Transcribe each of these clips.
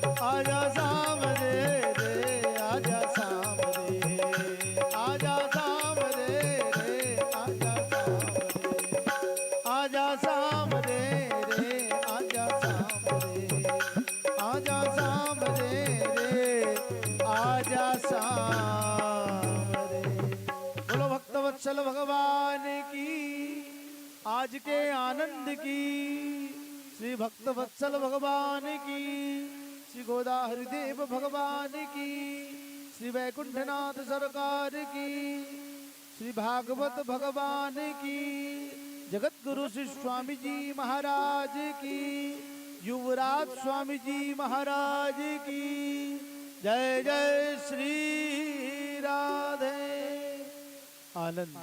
आजा शाम रे आजा शाम रे आजा शाम रे आजा शाम रे आजा शाम रे आजा शाम रे आजा शाम रे। बोलो भक्तवत्सल भगवान की, आज के आनंद की, श्री भक्तवत्सल भगवान की, श्री गोदा हरिदेव भगवान की, श्री वैकुंठनाथ सरकार की, श्री भागवत भगवान की, जगत गुरु श्री स्वामी जी महाराज की, युवराज स्वामी जी महाराज की जय जय श्री राधे। आनंद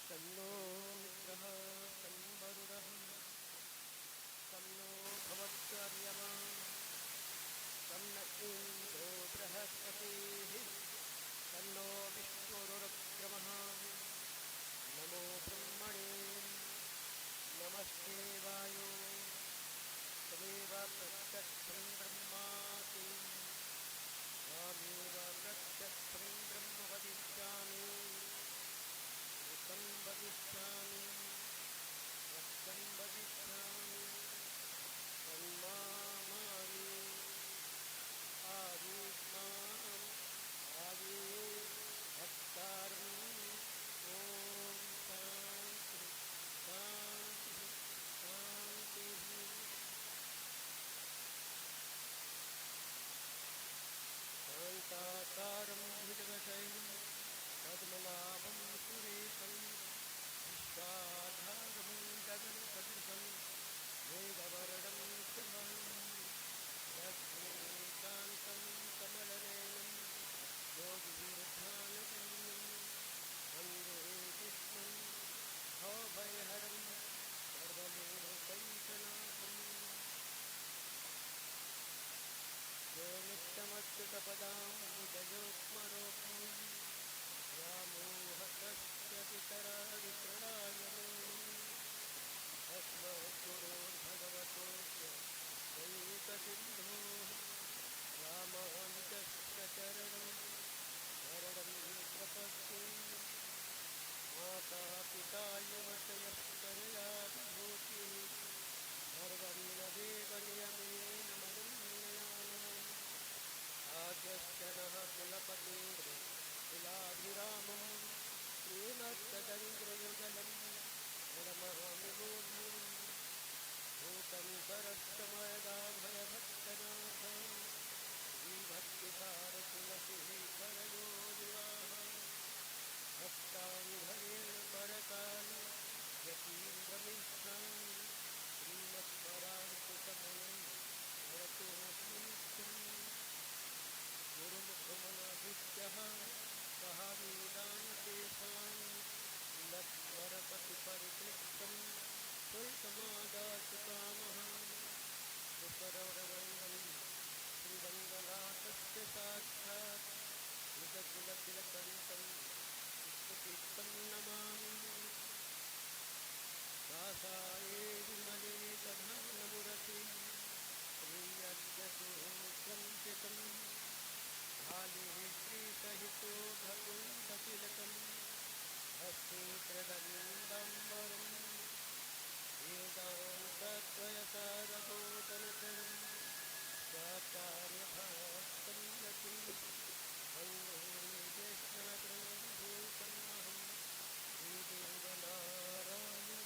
तन्नो मित्रः तन्वरुणः तन्नो भवत्वर्यमा तन्न इन्द्रो बृहस्पतिः तन्नो विष्णुरुक्रमः। नमो ब्रह्मणे नमस्ते वायो त्वमेव प्रत्यक्षं ब्रह्मासि त्वमेव प्रत्यक्षं ब्रह्म वदिष्यामि वदिष्यामि वदिष्यामि तन्मामारि आदित्माम् आदि भक्तारम् ॐ शान्ति शान्ति शान्तिः। शान्ताकारं भुजगशयनं पद्मनाभं सुरेशं विश्वाधारं गगनसदृशं मेघवर्णं शुभाङ्गं लक्ष्मीकान्तं कमलनयनं योगिविरध्यानगम्यं वन्दे कृष्णं भवभयहरं सर्वलोकैकनाथम्। यो नित्यमच्युतपदाम्बुजयोत्स्मरोऽस्मि व्यामोहतस्य पितराणि तृणाय मेने अस्मद्गुरोर्भगवतोऽस्य दैकसिन्धोः रामानुजस्य चरणं प्रपद्ये। माता पिता युवतयस्तनया विभूतिः सर्वं न देवनियमेन मदन्मयानाम् आद्यस्य नः कुलपतेः कुलाभिरामं श्रीमत्तदङ्ग्रयुगलं नमामि मूर्धनि भूतं सरस्य मयदाभयभक्तनाथ श्रीभक्तिसारकुलशेखरयो विवाह भक्ताङ्घ्रेण परकाल यतीन्द्रमिष्ठान् श्रीमत्पराङ्कुशमुनिं भवतोऽस्मि नित्यम्। गुरुमुखमनादित्यः सह वेदान्तेषां लक्ष्मरपतिपरितृप्तं स्वल्पमादातु कामः सुपरवरवन्दं श्रीरङ्गनाथस्य साक्षात् निजकुलतिलकन्तं विष्णुतीर्थं नमामि। दासाये विमले दधानमुरति श्रीयज्ञसूत्रं चितम् भाले श्रीसहितो भकुण्डतिलकं हस्ते प्रदण्डम्बरं वेदान्तद्वयसारभूतनिधनं स्वाचार्यभास्तं यतिं वन्दे ज्येष्ठनग्रभूतमहं श्रीदेवनारायणम्।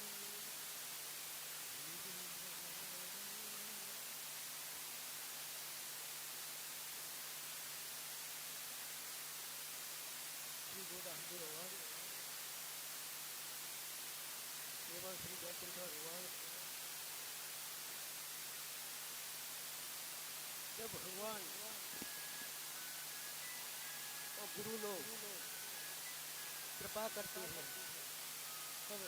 श्री गोदाहपुर भगवान एवं श्री जयपुर भगवान जब भगवान और गुरु लोग कृपा करते हैं तब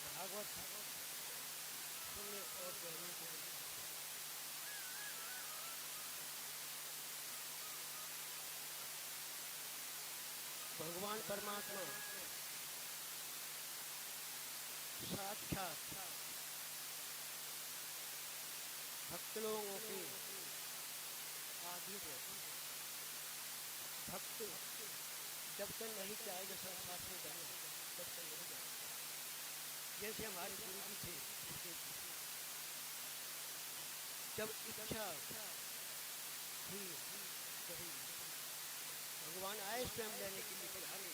भागवत सुनने और कहने को मिलता है। भगवान परमात्मा साक्षात भक्त लोगों के आदि है। भक्त जब तक नहीं चाहेगा संसार से बने तब तक नहीं जाएगा। जैसे हमारे गुरु जी थे ऋषिकेश जी, जब इच्छा हुई कभी भगवान आए स्वयं लेने के लिए पधारे,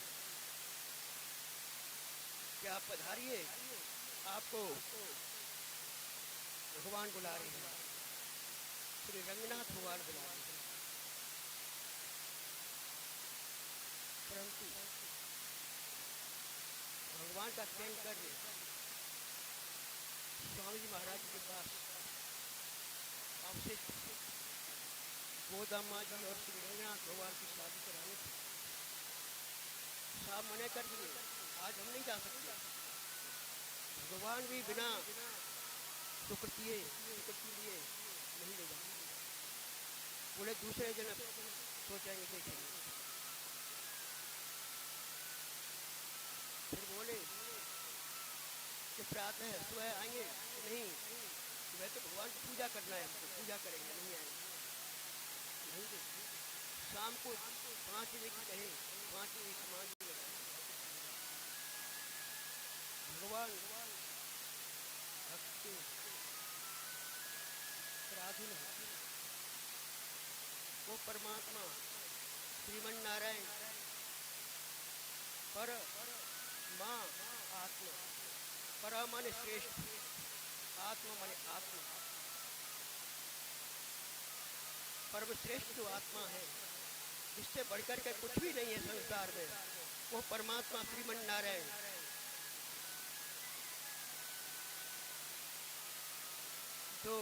क्या आप पधारिए, आपको भगवान बुला रहे हैं, श्री रंगनाथ भगवान बुला रहे हैं। परंतु भगवान का चयन कर स्वामी जी महाराज के पास आपसे गोदामा जी और श्री रंगनाथ भगवान की शादी करानी थी। साहब मने कर दिए, आज हम नहीं जा सकते। भगवान भी बिना स्वीकृति लिए नहीं ले जाएंगे, बोले दूसरे जन्म सोचेंगे देखेंगे। फिर बोले कि प्रातः सुबह आएंगे, नहीं सुबह तो भगवान की पूजा करना है, हमको पूजा करेंगे, नहीं आएंगे, नहीं देखेंगे। शाम को 5 बजे की कहे 5 बजे समाज भगवान भक्त पराधीन है। वो परमात्मा श्रीमन नारायण पर माँ आत्मा, पर माने श्रेष्ठ, आत्मा माने आत्मा, परम श्रेष्ठ जो आत्मा है जिससे बढ़कर के कुछ भी नहीं है संसार में, वो परमात्मा श्रीमन नारायण। जो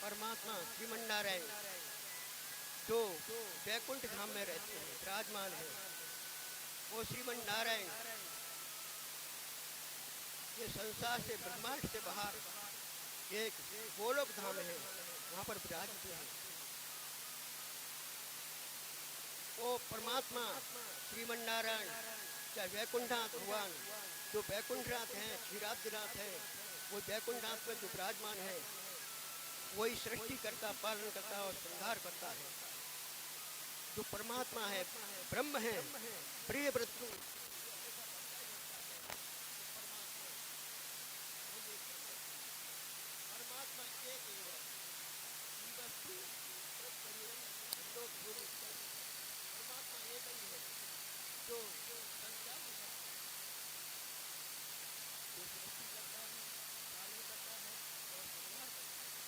परमात्मा श्रीमन नारायण जो वैकुंठ धाम में रहते हैं, विराजमान है, वो श्रीमन नारायण ये संसार से ब्रह्मांड से बाहर एक गोलोक धाम है, वहाँ पर विराजित है। वो परमात्मा श्रीमन नारायण चाहे वैकुंठनाथ भगवान जो वैकुंठनाथ हैं, क्षीराब्दिनाथ है, वो वैकुंठनाथ में जो विराजमान है, वही सृष्टि करता, पालन करता और संहार करता है। जो परमात्मा है, ब्रह्म है, प्रिय वृत्तु परमात्मा एक ही है। परमात्मा एक ही है जो संसार जो सृष्टि करता है, पालन करता है और संहार करता है।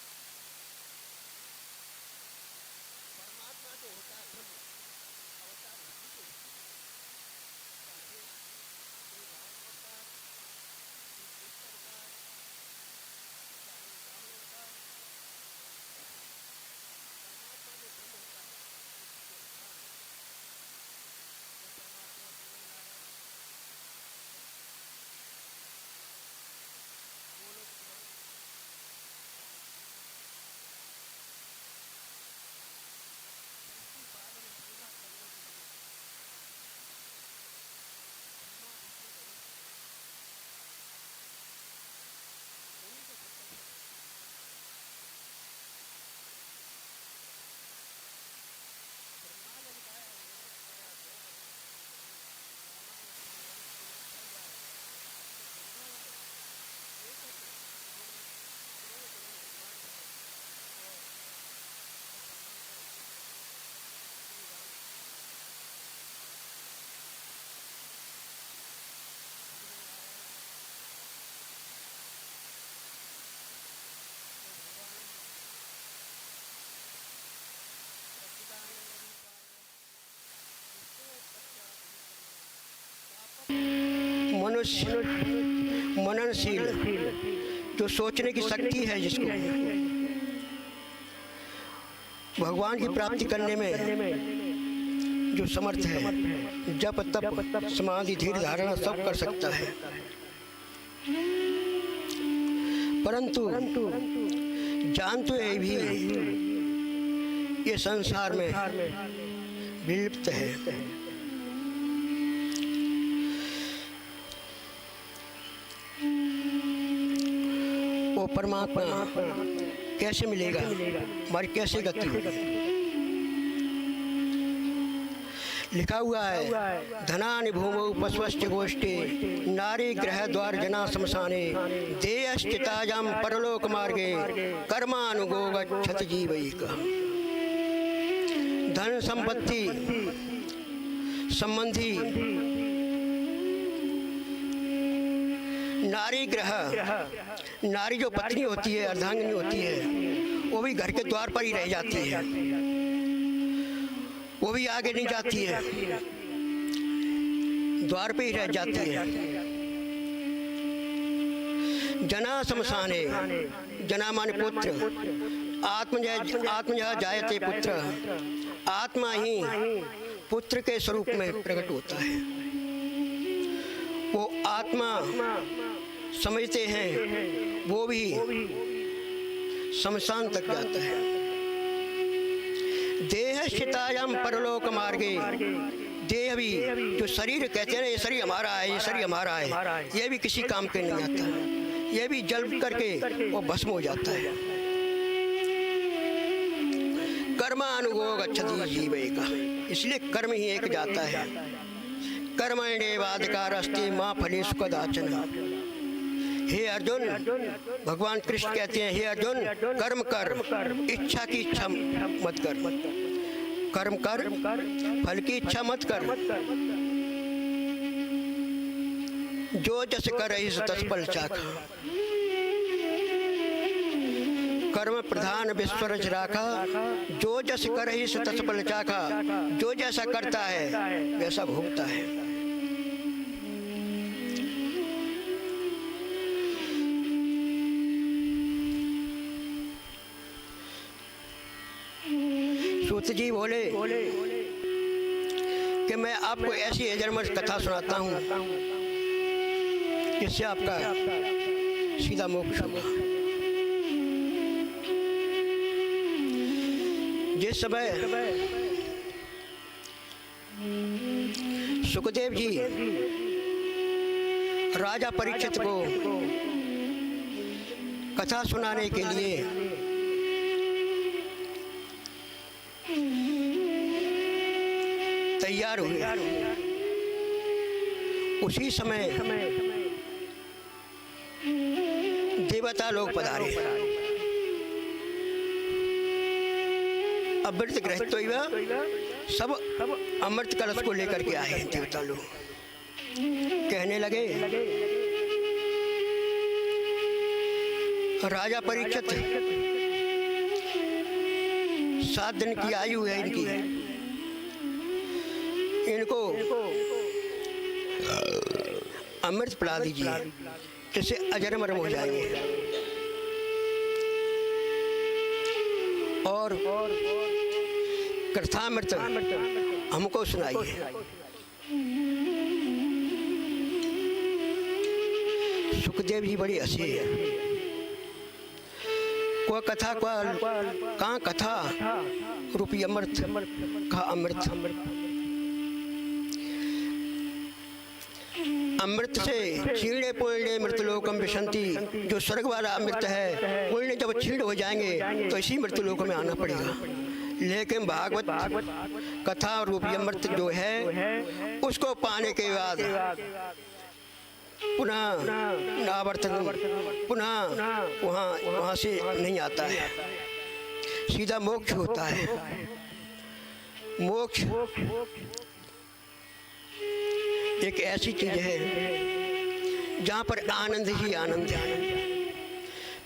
परमात्मा जो होता है ब्रह्म अवतार उसी को चाहे श्री राम अवतार, श्री कृष्ण अवतार, चाहे राम अवतार, परमात्मा जो ब्रह्म होता है उसी को अवतार है। वो परमात्मा श्रीमन नारायण गोलोक धाम सृष्टि पालन संहार करने के लिए ब्रह्मा विष्णु गणेश उन्हीं को प्रकट है। ब्रह्मांड निकाय अवतार कराया गया है। रामायण श्रीराम को बताया जा रहा है कि ब्रह्मा एक है, उन्होंने करोड़ों करोड़ ब्रह्मांड है और उसका पालन करेंगे श्री राम श्रीमन नारायण। तो भगवान सच्चिदानंद रूपाय विष्णु पश्चात मनुष्य मननशील जो सोचने की शक्ति है, जिसको भगवान की प्राप्ति करने में जो समर्थ है, जप तप समाधि धीर धारणा सब कर सकता है, परंतु जान तो ये भी ये संसार में विलुप्त है। वो परमात्मा कैसे मिलेगा, हमारी कैसे गति होगी। लिखा हुआ है, धनानि भूमौ पशवश्च गोष्ठे नारी ग्रह द्वार जना शमशाने देयश्चितायां परलोक मार्गे कर्मानुगो गच्छति जीवैक। धन संपत्ति संबंधी नारी ग्रह, नारी जो पत्नी होती है, अर्धांगिनी होती है, वो भी घर के द्वार पर ही रह जाती है, वो भी आगे नहीं जाती है, द्वार पे ही रह जाती है। जना शमशाने, जना माने पुत्र, आत्मजा जायते पुत्र, आत्मा ही पुत्र के स्वरूप में प्रकट होता है। वो आत्मा समझते हैं, वो भी शमशान तक जाता है। देह शितायाम परलोक मार्गे, देह भी जो शरीर कहते हैं, ये शरीर हमारा है, ये शरीर हमारा है, ये भी किसी काम के नहीं आता, ये भी जल करके वो भस्म हो जाता है। कर्मानुगो गच्छति जीवैका, इसलिए कर्म ही एक जाता है। कर्मण्येवाधिकारस्ते मा फलेषु कदाचन। हे अर्जुन, भगवान कृष्ण कहते हैं, हे अर्जुन कर्म कर, इच्छा की इच्छा मत कर, कर्म कर, फल की इच्छा मत कर। जो जस करहि सो तस फल चाखा, कर्म प्रधान विश्वरज राखा, जो जस करहि सो तस फल चाखा। जो जैसा करता है वैसा भोगता है। सूत जी बोले कि मैं आपको ऐसी अजरमश कथा सुनाता हूँ जिससे आपका सीधा मोक्ष होगा। जिस समय सुखदेव जी राजा परीक्षित को कथा सुनाने के लिए तैयार हुए, उसी समय देवता लोग पधारे। अमृत ग्रहित सब अमृत कलश को लेकर के आए देवता लोग। कहने लगे, राजा परीक्षित 7 दिन की आयु है इनकी, इनको अमृत पिला दीजिए, जिससे अजर मरम हो जाएंगे। और कथामृत हमको सुनाइए। सुखदेव जी बड़ी हंसी है। कोई कथा कहाँ कथा रूपी अमृत का अमृत। अमृत से क्षीणे पुण्य मृतलोकम विशंति, जो स्वर्ग वाला अमृत है, पुण्य जब क्षीण हो जाएंगे तो इसी मृतलोक में आना पड़ेगा। लेकिन भागवत कथा रूपी अमृत जो है, उसको पाने के बाद पुनः नावर्तन, पुनः वहाँ से नहीं आता है, सीधा मोक्ष होता है। मोक्ष एक ऐसी चीज है जहाँ पर आनंद ही आनंद है,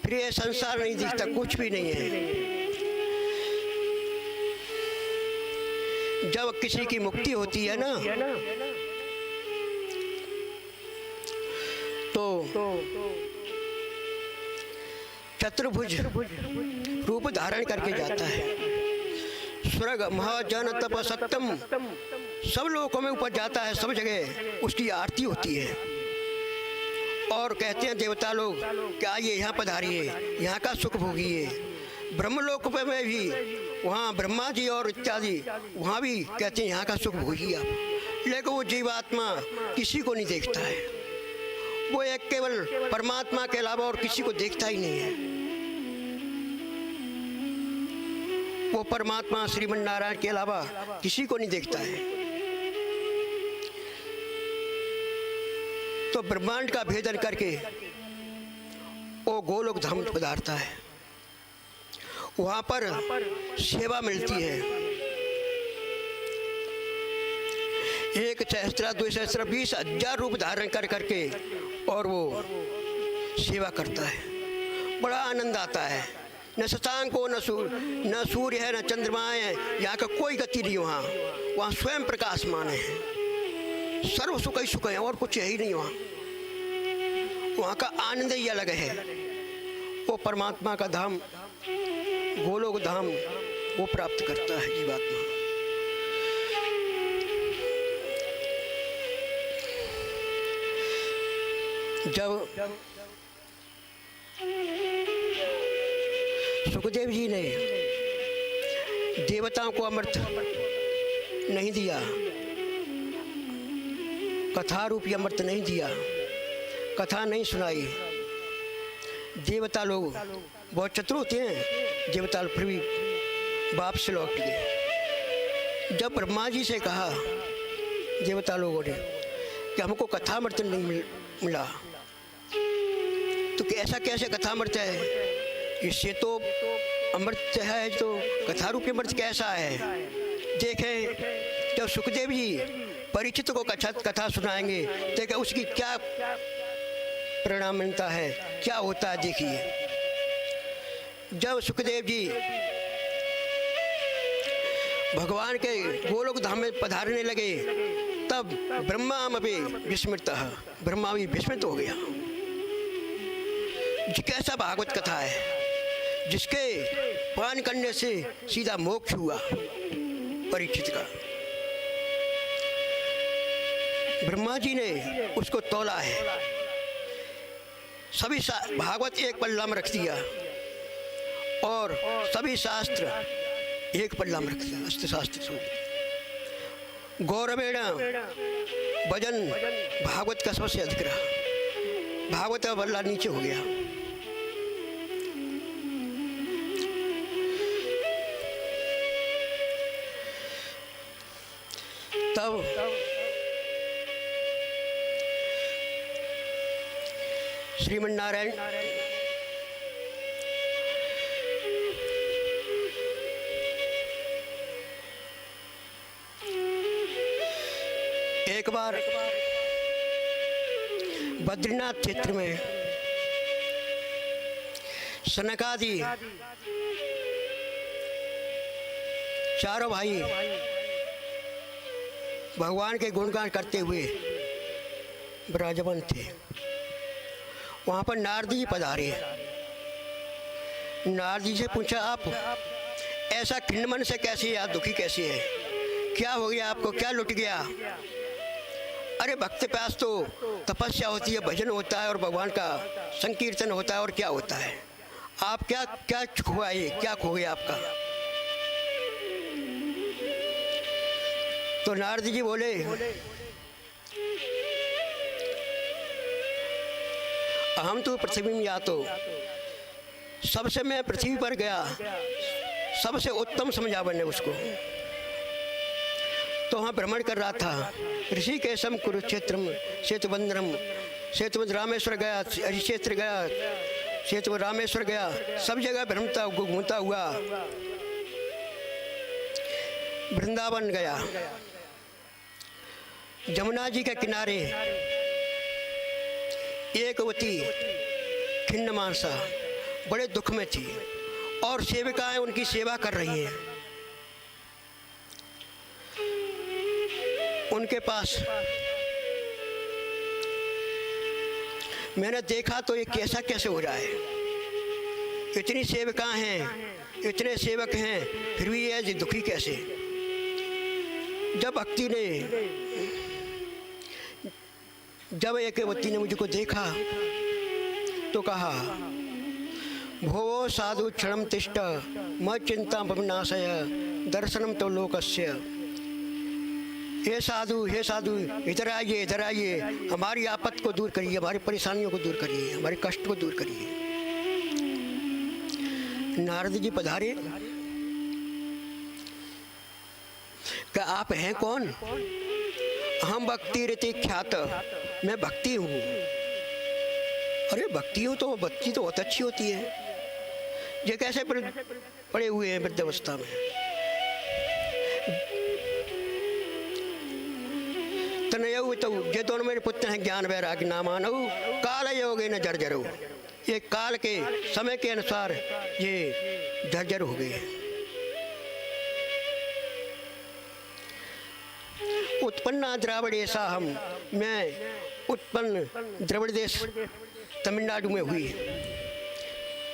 फिर ये संसार नहीं दिखता, कुछ भी नहीं है। जब किसी की मुक्ति होती है ना, तो चतुर्भुज रूप धारण करके जाता है। स्वर्ग महाजन तप सत्यम, सब लोगों में ऊपर जाता है, सब जगह उसकी आरती होती है। और कहते हैं देवता लोग कि आइए यहाँ पधारिए, यहाँ का सुख भोगिए। ब्रह्मलोक में भी वहाँ ब्रह्मा जी और इत्यादि वहाँ भी कहते हैं यहाँ का सुख भोगिए आप। लेकिन वो जीवात्मा किसी को नहीं देखता है, वो एक केवल परमात्मा के अलावा और किसी को देखता ही नहीं है। वो परमात्मा श्रीमन नारायण के अलावा किसी को नहीं देखता है। तो ब्रह्मांड का भेदन करके वो गोलोक धाम पधारता है। वहां पर सेवा मिलती है। 1 सहस्त्र 2 सहस्त्र 20,000 रूप धारण कर करके और वो सेवा करता है। बड़ा आनंद आता है। न शशांक हो, न सूर्य है, न चंद्रमा है, यहाँ का कोई गति नहीं। वहाँ स्वयं प्रकाशमान है, सर्व सुख ही सुख है, और कुछ है ही नहीं। वहाँ का आनंद ही अलग है। वो परमात्मा का धाम, गोलोक धाम, वो प्राप्त करता है जीवात्मा। जब सुखदेव जी ने देवताओं को अमृत नहीं दिया, कथा रूपी अमृत नहीं दिया, कथा नहीं सुनाई, देवता लोग बहुत चतुर होते हैं, देवता फिर भी बाप से लौट गए। जब ब्रह्मा जी से कहा देवता लोगों ने कि हमको कथा अमृत नहीं मिला, तो कैसा कैसे कथा अमृत है, इससे तो अमृत है, तो कथा रूपी अमृत कैसा है। देखें जब सुखदेव जी परीक्षित को कथा सुनाएंगे, देखें उसकी क्या परिणाम मिलता है, क्या होता है। देखिए जब सुखदेव जी भगवान के गोलोक धाम में पधारने लगे, तब ब्रह्मा भी विस्मृत, ब्रह्मा भी विस्मृत हो गया। कैसा भागवत कथा है, जिसके पान करने से सीधा मोक्ष हुआ परीक्षित का। ब्रह्मा जी ने उसको तोला है, सभी भागवत एक पल्ला में रख दिया और सभी शास्त्र एक पल्ला में रख दिया। अस्त्र शास्त्र गौरवेण भजन भागवत का सबसे अधिक रहा, भागवत का पल्ला नीचे हो गया। तब श्रीमन नारायण एक बार बद्रीनाथ क्षेत्र में सनकादि चारों भाई भगवान के गुणगान करते हुए विराजमान थे। वहाँ पर नारद जी पधारे। नारद जी से पूछा, आप ऐसा खिन्न मन से कैसे, आप दुखी कैसे है, क्या हो गया आपको, क्या लुट गया। अरे भक्त प्यास तो तपस्या होती है, भजन होता है और भगवान का संकीर्तन होता है, और क्या होता है। आप क्या क्या हुआ, ये क्या खो गया आपका। तो नारद जी बोले, हम तो पृथ्वी में या तो सबसे मैं पृथ्वी पर गया, सबसे उत्तम समझा मैंने उसको। तो वहाँ भ्रमण कर रहा था, ऋषिकेशम कुरुक्षेत्रम सेतुबंधनम, सेतुबंध रामेश्वर गया, हरिक्षेत्र गया, सेतुबंध रामेश्वर गया, सब जगह भ्रमता घूमता हुआ वृंदावन गया। जमुना जी के किनारे एक वती खिन्न मानसा बड़े दुख में थी और सेविकाएं उनकी सेवा कर रही हैं। उनके पास मैंने देखा तो ये कैसा कैसे हो रहा है, इतनी सेविकाएं हैं इतने सेवक हैं फिर भी ये दुखी कैसे? जब भक्ति ने जब एकवती ने मुझको देखा तो कहा, भो साधु क्षणम तिष्ठ म चिंता विनाशय दर्शनम तो लोकस्य। हे साधु इधर आइए, हमारी आपत को दूर करिए, हमारी परेशानियों को दूर करिए, हमारे कष्ट को दूर करिए। नारद जी पधारे। क्या आप हैं कौन? हम भक्ति रीति ख्यात, मैं भक्ति हूँ। अरे भक्ति हो तो भक्ति तो बहुत अच्छी होती है। ये कैसे पड़े हुए हैं वृद्धावस्था में? तनयऊ तो ये दोनों मेरे पुत्र हैं, ज्ञान वैराग्य नामानऊ काल योगे न जर्जरो। ये काल के समय के अनुसार ये जर्जर हो गए। उत्पन्ना द्राविड़ ऐसा हम, मैं उत्पन्न द्रविड़ देश तमिलनाडु में हुई।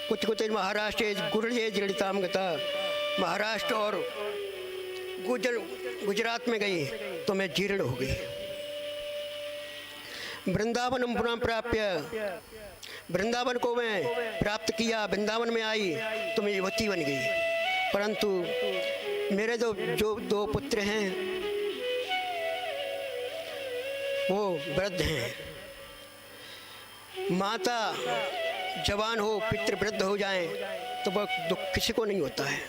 कुछ महाराष्ट्र गुर्जे जड़िताम गता, महाराष्ट्र और गुजरात में गई तो मैं जीर्ण हो गई। वृंदावन पुनः प्राप्य, वृंदावन को मैं प्राप्त किया, वृंदावन में आई तो मैं युवती बन गई। परंतु मेरे जो दो पुत्र हैं वो वृद्ध हैं। माता जवान हो, पितृ वृद्ध हो जाएं तो वह दुख किसी को नहीं होता है,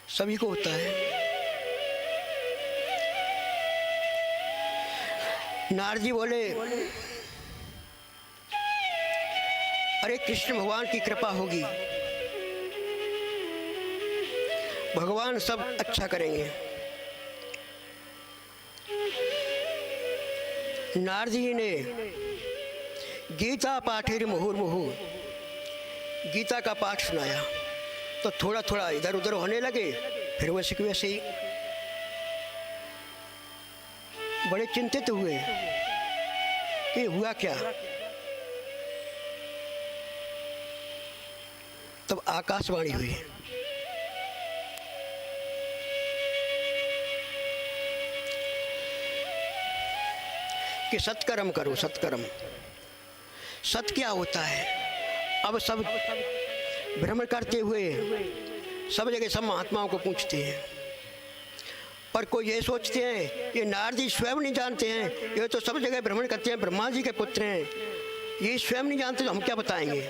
सभी को होता है। नारद जी बोले, अरे कृष्ण भगवान की कृपा होगी, भगवान सब अच्छा करेंगे। नारद जी ने गीता पाठेर मुहुर्मुहु, गीता का पाठ सुनाया तो थोड़ा थोड़ा इधर उधर होने लगे। फिर वैसे कि वैसे ही बड़े चिंतित हुए कि हुआ क्या। तब आकाशवाणी हुई, कि सत्कर्म करो, सत्कर्म। सत क्या होता है? अब सब भ्रमण करते हुए सब जगह सब महात्माओं को पूछते हैं, पर कोई ये सोचते हैं ये नारद जी स्वयं नहीं जानते हैं, ये तो सब जगह भ्रमण करते हैं, ब्रह्मा जी के पुत्र हैं, ये स्वयं नहीं जानते तो हम क्या बताएंगे।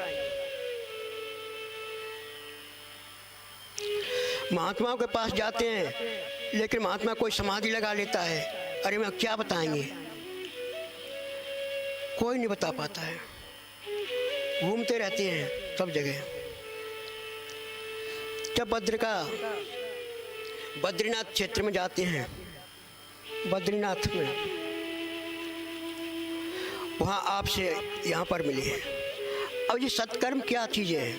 महात्माओं के पास जाते हैं लेकिन महात्मा कोई समाधि लगा लेता है, अरे मैं क्या बताएंगे, कोई नहीं बता पाता है। घूमते रहते हैं सब जगह। जब बद्रीनाथ क्षेत्र में जाते हैं, बद्रीनाथ में वहाँ आपसे यहाँ पर मिले हैं। अब ये सत्कर्म क्या चीज़ है?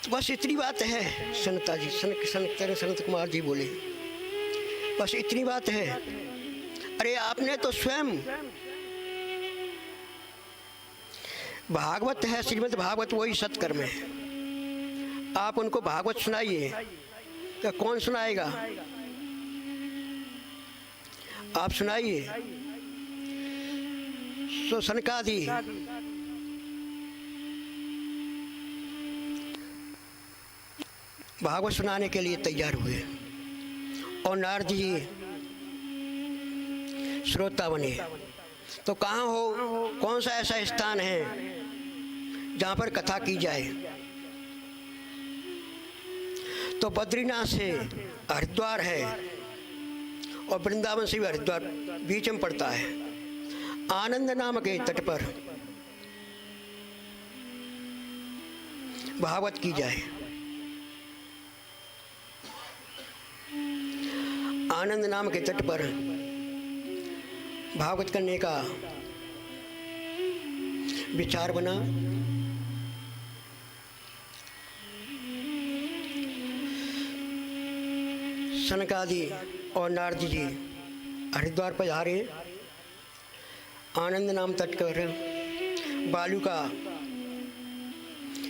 बस इतनी बात है। सनता जी सनत कुमार जी बोले, बस इतनी बात है। अरे आपने तो स्वयं भागवत है, श्रीमद् भागवत वही सत्कर्म है, आप उनको भागवत सुनाइए। क्या कौन सुनाएगा? आप सुनाइए। सो सनकादि भागवत सुनाने के लिए तैयार हुए और नारद जी श्रोता बने। तो कहाँ हो, कौन सा ऐसा स्थान है जहाँ पर कथा की जाए? तो बद्रीनाथ से हरिद्वार है और वृंदावन से भी हरिद्वार बीच में पड़ता है। आनंद नाम के तट पर भागवत की जाए। आनंद नाम के तट पर भागवत करने का विचार बना। सनकादि और नारद जी हरिद्वार पधारे। आनंद नाम तट पर बालू का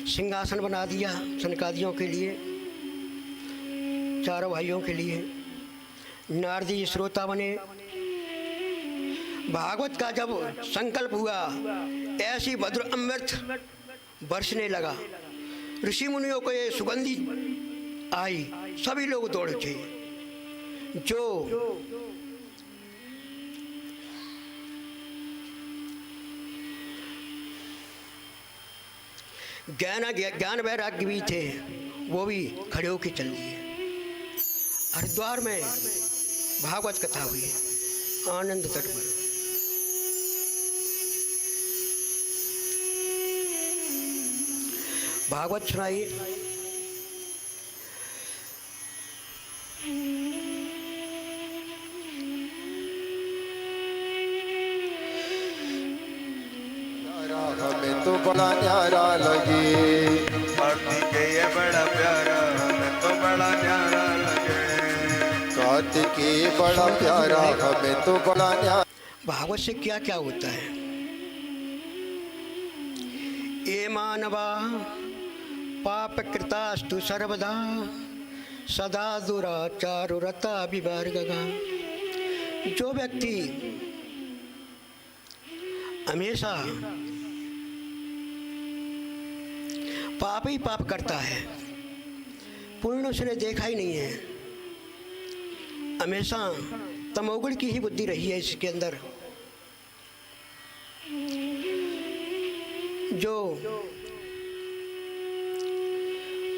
सिंहासन बना दिया सनकादियों के लिए, चारों भाइयों के लिए। नारद जी श्रोता बने। भागवत का जब संकल्प हुआ, ऐसी मधुर अमृत बरसने लगा। ऋषि मुनियों को ये सुगंधी आई, सभी लोग दौड़ उठे। जो ज्ञान वैराग्य भी थे, वो भी खड़े होकर चल दिए। हरिद्वार में भागवत कथा हुई आनंद तट पर। भागवत सुनाइए। हमें तो बड़ा न्यारा लगे, कार्तिकेय बड़ा प्यारा हमें तो बड़ा न्यारा लगे। कार्तिकेय बड़ा प्यारा हमें तो बड़ा न्यारा। भागवत से क्या क्या होता है? ये मानवा पाप कृतास्तु सर्वदा सदा दुराचारुरता विवर्गगा। जो व्यक्ति हमेशा पाप ही पाप करता है, पुण्य उसने देखा ही नहीं है, हमेशा तमोगुण की ही बुद्धि रही है इसके अंदर। जो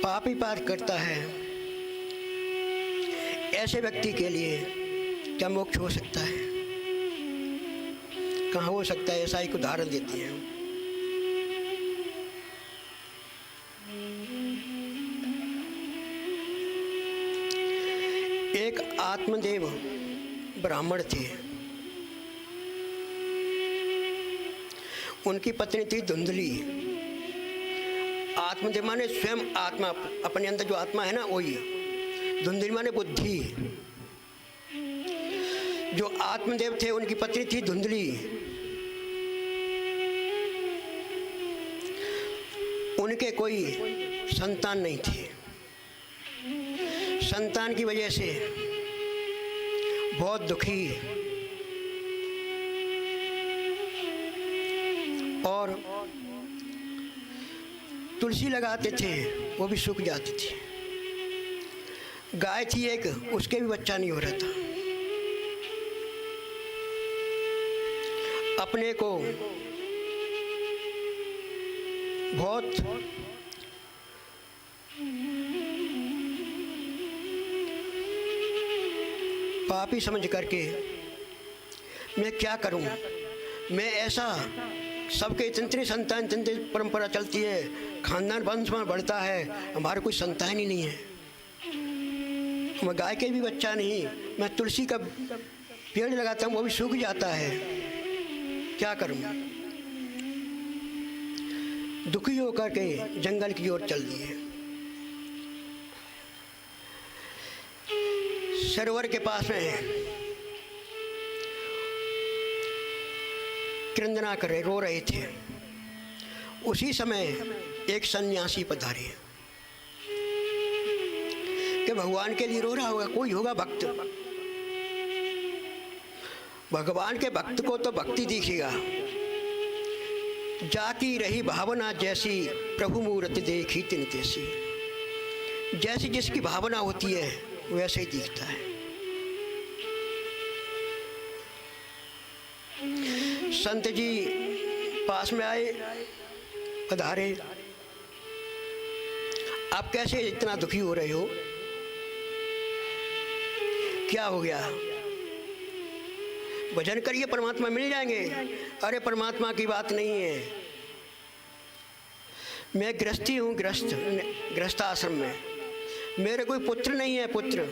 पाप ही पाप करता है, ऐसे व्यक्ति के लिए क्या मोक्ष हो सकता है? कहाँ हो सकता है? ऐसा एक उदाहरण देते हैं। एक आत्मदेव ब्राह्मण थे। उनकी पत्नी थी धुंधली। आत्मदेव माने स्वयं आत्मा, अपने अंदर जो आत्मा है ना वही। धुंधली माने बुद्धि। जो आत्मदेव थे उनकी पत्नी थी धुंधली। उनके कोई संतान नहीं थी। संतान की वजह से बहुत दुखी और तुलसी लगाते थे, वो भी सूख जाती थी। गाय थी एक, उसके भी बच्चा नहीं हो रहा था। अपने को बहुत पापी समझ करके मैं क्या करूं, मैं ऐसा सबके इतने संतान इतनी परंपरा चलती है, खानदान वंश में बढ़ता है, हमारा कोई संतान ही नहीं है। मैं गाय के भी बच्चा नहीं, मैं तुलसी का पेड़ लगाता हूँ वो भी सूख जाता है, क्या करूं? दुखी होकर के जंगल की ओर चल दिए। सरोवर के पास में क्रंदना कर रहे, रो रहे थे। उसी समय एक सन्यासी पधारे कि भगवान के लिए रो रहा होगा, कोई होगा भक्त। भगवान के भक्त को तो भक्ति दिखेगा। जाकी रही भावना जैसी प्रभु मूर्ति देखी तिन तैसी। जैसी जिसकी भावना होती है वैसे ही दिखता है। संत जी पास में आए, पधारे। आप कैसे इतना दुखी हो रहे हो, क्या हो गया? भजन करिए, परमात्मा मिल जाएंगे। अरे परमात्मा की बात नहीं है, मैं गृहस्थी हूँ, गृहस्थ आश्रम में, मेरे कोई पुत्र नहीं है। पुत्र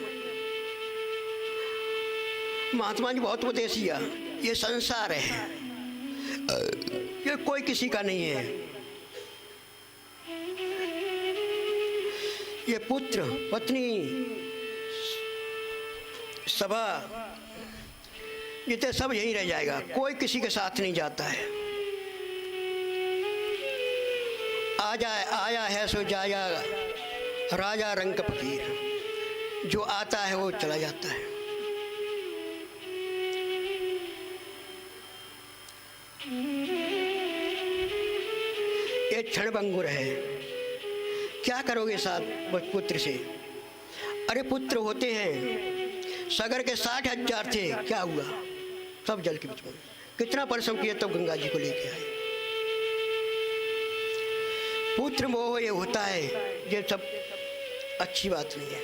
महात्मा जी बहुत उपदेशिया, ये संसार है, ये कोई किसी का नहीं है। ये पुत्र पत्नी सभा ये तो सब यही रह जाएगा, कोई किसी के साथ नहीं जाता है। आया है सो जाया, राजा रंग फकीर। जो आता है वो चला जाता है। ये क्षणभंगुर है। क्या करोगे साथ पुत्र से? अरे पुत्र होते हैं, सगर के 60,000 थे, क्या हुआ? सब जल के बीच में। कितना परिश्रम किया तब गंगा जी को लेके आए। पुत्र मोह ये होता है, ये सब अच्छी बात नहीं है।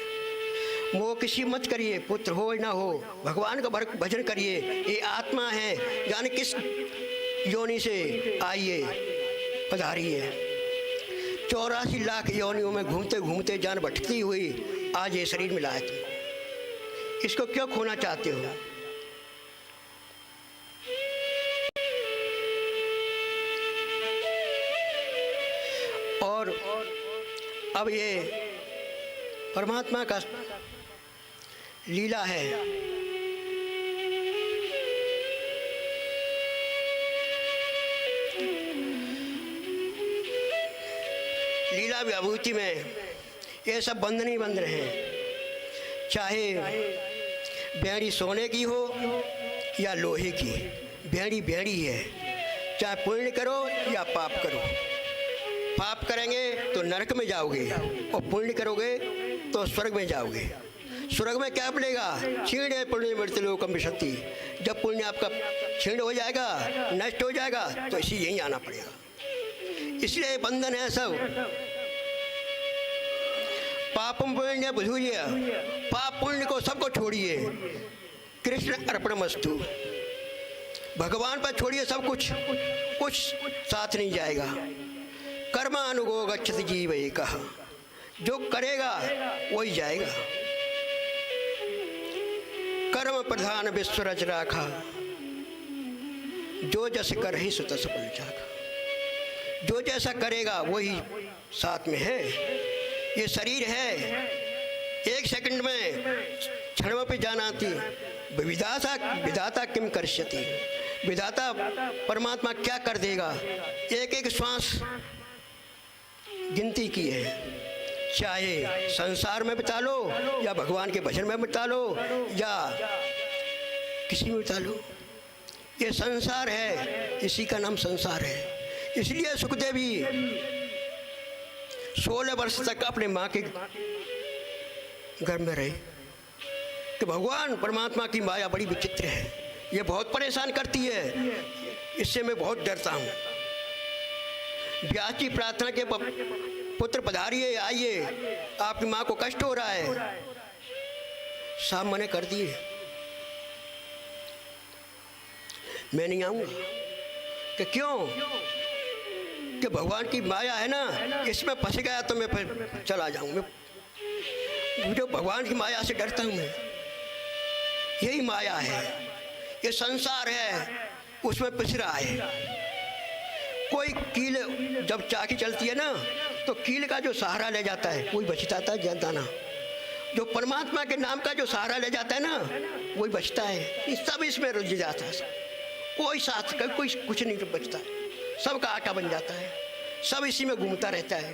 मोह किसी मत करिए, पुत्र हो ना हो, भगवान का भजन करिए। ये आत्मा है, जाने किस योनि से आई है, पधारी है। 84 लाख योनियों में घूमते घूमते जान भटकती हुई आज ये शरीर मिला है। तुम इसको क्यों खोना चाहते हो? और अब ये परमात्मा का लीला है। लीला विभूति में ये सब बंधन ही बंध रहे हैं। चाहे बेड़ी सोने की हो या लोहे की, बेड़ी बेड़ी है। चाहे पुण्य करो या पाप करो। पाप करेंगे तो नरक में जाओगे और पुण्य करोगे तो स्वर्ग में जाओगे। स्वर्ग में क्या मिलेगा? क्षीण पुण्य मृत्यु लोकम विशति। जब पुण्य आपका क्षीण हो जाएगा, नष्ट हो जाएगा, तो इसी यहीं आना पड़ेगा। इसलिए बंधन है सब। पापम पुण्य बुझूए, पाप पुण्य को सबको छोड़िए। कृष्ण अर्पणमस्तु। भगवान पर छोड़िए सब कुछ, कुछ साथ नहीं जाएगा। कर्मानुगो गच्छति जीव एकः। जो करेगा वही जाएगा। कर्म प्रधान विश्व रच राखा, जो जस कर ही सुत सफल जागा। जो जैसा करेगा वही साथ में है। ये शरीर है, एक सेकंड में क्षण पे जाना आती। विधाता किम करष्यति। विधाता परमात्मा क्या कर देगा? एक एक श्वास गिनती की है। चाहे संसार में बिता लो या भगवान के भजन में बिता लो या किसी में बिता लो। ये संसार है, इसी का नाम संसार है। इसलिए सुखदेव भी 16 वर्ष तक अपने माँ के घर में रहे। कि भगवान परमात्मा की माया बड़ी विचित्र है, ये बहुत परेशान करती है, इससे मैं बहुत डरता हूँ। व्यास जी प्रार्थना के पुत्र पधारिए, आइए, आपकी माँ को कष्ट हो रहा है। साहब मने कर दिए, मैं नहीं आऊँगा। कि क्यों? कि भगवान की माया है ना, इसमें फंस गया तो मैं फिर चला जाऊँ। मैं जो भगवान की माया से डरता हूँ। मैं यही माया है, ये संसार है, उसमें पिस रहा है। कोई कील जब चाकी चलती है ना, तो कील का जो सहारा ले जाता है कोई बचता था, जानता ना। जो परमात्मा के नाम का जो सहारा ले जाता है ना, वही बचता है। ये सब इसमें रुझ जाता है। कोई साथ का कोई कुछ नहीं बचता है, सबका आटा बन जाता है, सब इसी में घूमता रहता है।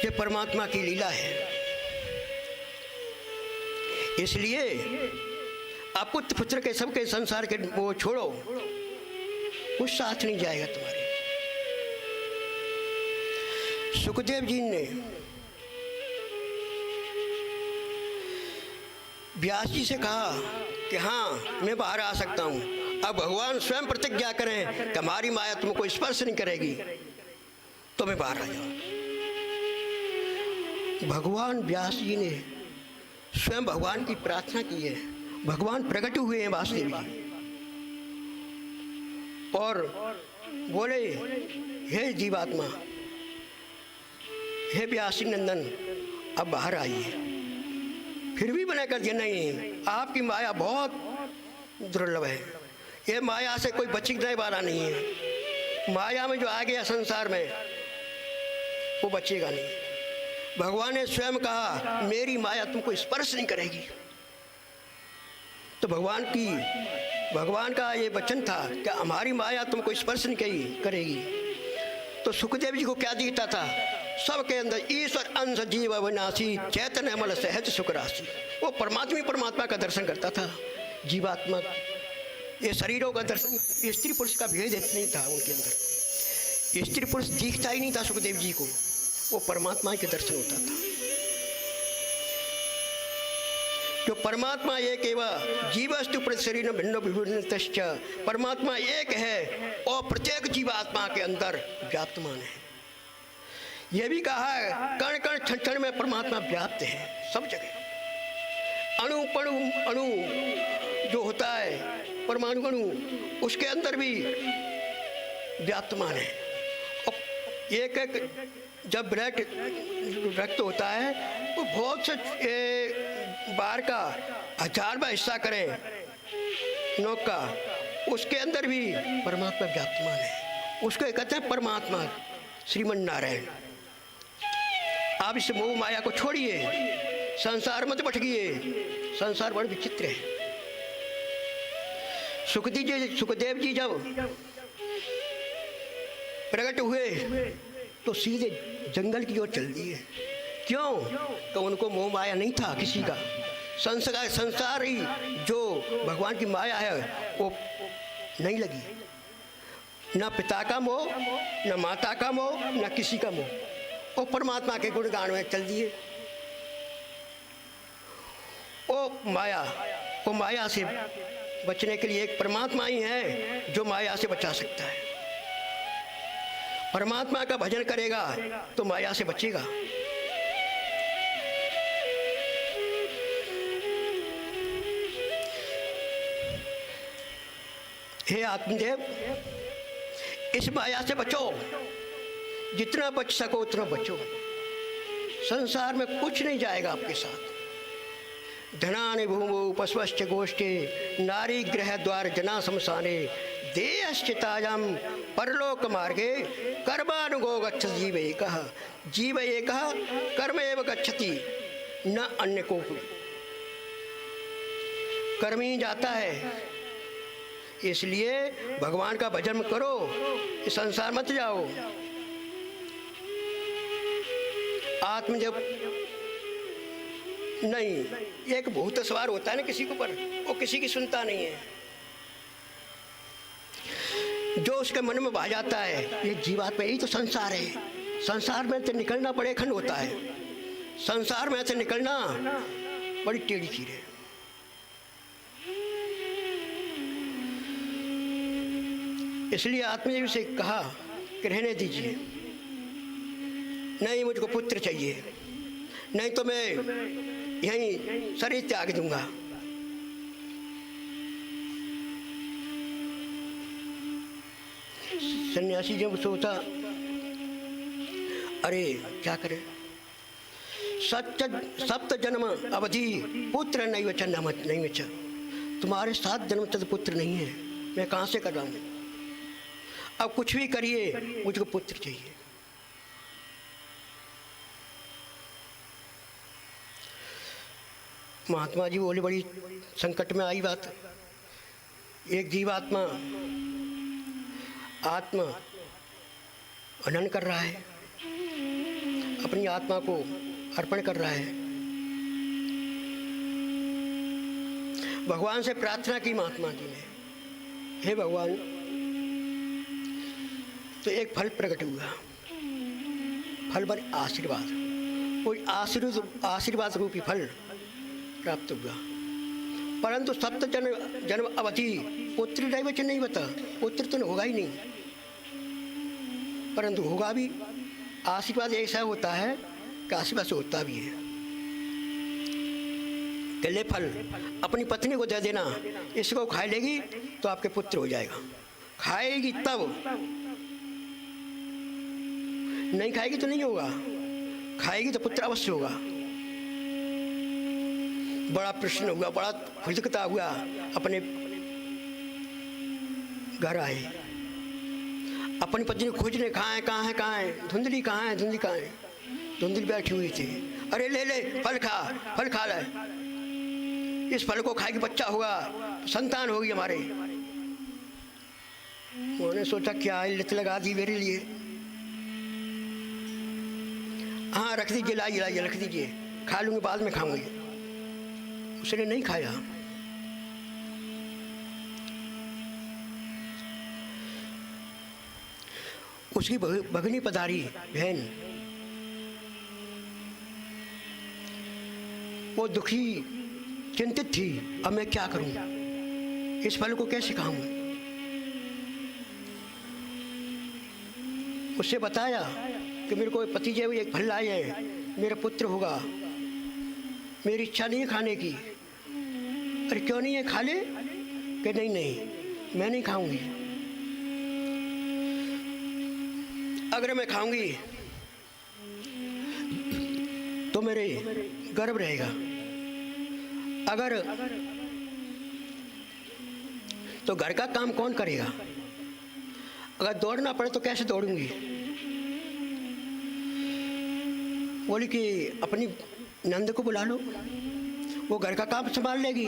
ये परमात्मा की लीला है। इसलिए आप पुत्र के सबके संसार के वो छोड़ो, कुछ साथ नहीं जाएगा तुम्हारे। सुखदेव जी ने व्यास जी से कहा कि हाँ मैं बाहर आ सकता हूँ। अब भगवान स्वयं प्रतिज्ञा करें कि हमारी माया तुमको स्पर्श नहीं करेगी, तो मैं बाहर आ जाऊँ। भगवान व्यास जी ने स्वयं भगवान की प्रार्थना की है। भगवान प्रकट हुए हैं वासुदेव जी और बोले, हे जीवात्मा, हे व्यासी नंदन, अब बाहर आइए। फिर भी मना कर दिया, नहीं, आपकी माया बहुत दुर्लभ है। ये माया से कोई बचने वाला नहीं है। माया में जो आ गया संसार में, वो बचेगा नहीं। भगवान ने स्वयं कहा, मेरी माया तुमको स्पर्श नहीं करेगी। तो भगवान की भगवान का ये वचन था कि हमारी माया तुमको स्पर्श नहीं करेगी। तो सुखदेव जी को क्या दिखता था? सबके अंदर ईश्वर अंश जीव अविनाशी चैतन्य अमल सहज सुख राशि। वो परमात्मा का दर्शन करता था। जीवात्मा ये शरीरों का दर्शन, स्त्री पुरुष का भेद नहीं था उनके अंदर। स्त्री पुरुष दिखता ही नहीं था सुखदेव जी को, वो परमात्मा के दर्शन होता था। जो परमात्मा एक एवं जीवस्तु प्रति शरीर भिन्न विभिन्न तश्च, परमात्मा एक है और प्रत्येक जीवात्मा के अंदर व्याप्तमान है। यह भी कहा है कण कण क्षण क्षण में परमात्मा व्याप्त है सब जगह। अणु पणु अणु जो होता है परमाणु अणु, उसके अंदर भी व्याप्तमान है। और एक एक जब ब्लड रक्त होता है वो बहुत से बार का 1000वां हिस्सा करें नोक का, उसके अंदर भी परमात्मा व्याप्तमान है। उसको कहते हैं परमात्मा श्रीमन नारायण। आप इस मोह माया को छोड़िए, संसार मत भटकिए, संसार बड़ा विचित्र है। सुखदेव जी जब प्रकट हुए तो सीधे जंगल की ओर चल दिए। क्यों? तो उनको मोह माया नहीं था किसी का। संसार ही जो भगवान की माया है वो नहीं लगी। न पिता का मोह, न माता का मोह, न किसी का मोह। वो परमात्मा के गुणगान में चल दिए। वो माया से बचने के लिए एक परमात्मा ही है जो माया से बचा सकता है। परमात्मा का भजन करेगा तो माया से बचेगा। हे आत्मदेव, इस माया से बचो, जितना बच सको उतना बचो। संसार में कुछ नहीं जाएगा आपके साथ। धनानि भूमौ पशवश्च गोष्ठे नारी ग्रह द्वार जना शमशाने देहश्चितायां परलोक मार्गे कर्मानुगो गच्छ जीव एकः। जीव एकः कर्म एव गच्छति न अन्य कोपि। कर्म ही जाता है। इसलिए भगवान का भजन करो, इस संसार मत जाओ। आत्म जब नहीं, एक भूत सवार होता है ना किसी के ऊपर, वो किसी की सुनता नहीं है। जो उसके मन में भा जाता है ये जीवात्मा, यही तो संसार है। संसार में से निकलना बड़े खंड होता है। संसार में से निकलना बड़ी टेढ़ी चीज है। इसलिए आत्मदेव से कहा कि रहने दीजिए, नहीं मुझको पुत्र चाहिए, नहीं तो मैं यहीं शरीर त्याग दूंगा। सन्यासी जब सोचा अरे क्या करे, सप्त जन्म अवधि पुत्र नहीं बचा नहीं बचा। तुम्हारे 7 जन्म तक पुत्र नहीं है, मैं कहाँ से कर रहा हूँ। अब कुछ भी करिए, मुझको पुत्र चाहिए। महात्मा जी बोले बड़ी संकट में आई बात। एक जीवात्मा आत्मा हनन कर रहा है, अपनी आत्मा को अर्पण कर रहा है। भगवान से प्रार्थना की महात्मा जी ने, हे भगवान, तो एक फल प्रकट हुआ। फल पर आशीर्वाद, कोई आशीर्वाद रूपी फल प्राप्त हुआ। परंतु 7 जन्म अवधि पुत्र दैवचन नहीं बता, पुत्र तो होगा ही नहीं। परंतु होगा भी। आशीर्वाद ऐसा होता है कि आशीर्वाद से होता भी है। ले फल अपनी पत्नी को दे देना, इसको खा लेगी तो आपके पुत्र हो जाएगा। खाएगी तब, नहीं खाएगी तो नहीं होगा, खाएगी तो पुत्र अवश्य होगा। बड़ा प्रश्न हुआ, बड़ा खुशकता हुआ। अपने घर आए, अपनी पत्नी को खोजने, कहाँ है धुंधली कहाँ है, धुंधली बैठी हुई थी। अरे ले फल खा ले। इस फल को खाएगी बच्चा होगा, संतान होगी हमारे। उन्होंने सोचा क्या लत लगा दी मेरे लिए। हाँ रख दीजिए, लाइए लाइए रख दीजिए, खा लूँगी, बाद में खाऊंगी। उसने नहीं खाया। उसकी भगनी पधारी बहन, वो दुखी चिंतित थी, अब मैं क्या करूं, इस फल को कैसे खाऊं। उससे बताया कि मेरे को पति जी एक फल लाए हैं, मेरा पुत्र होगा, मेरी इच्छा नहीं है खाने की। अरे क्यों नहीं है, खा ले। कि नहीं नहीं मैं नहीं खाऊंगी, अगर मैं खाऊंगी तो मेरे गर्भ रहेगा, अगर तो घर का काम कौन करेगा, अगर दौड़ना पड़े तो कैसे दौड़ूंगी। बोली कि अपनी नंद को बुला लो, वो घर का काम संभाल लेगी।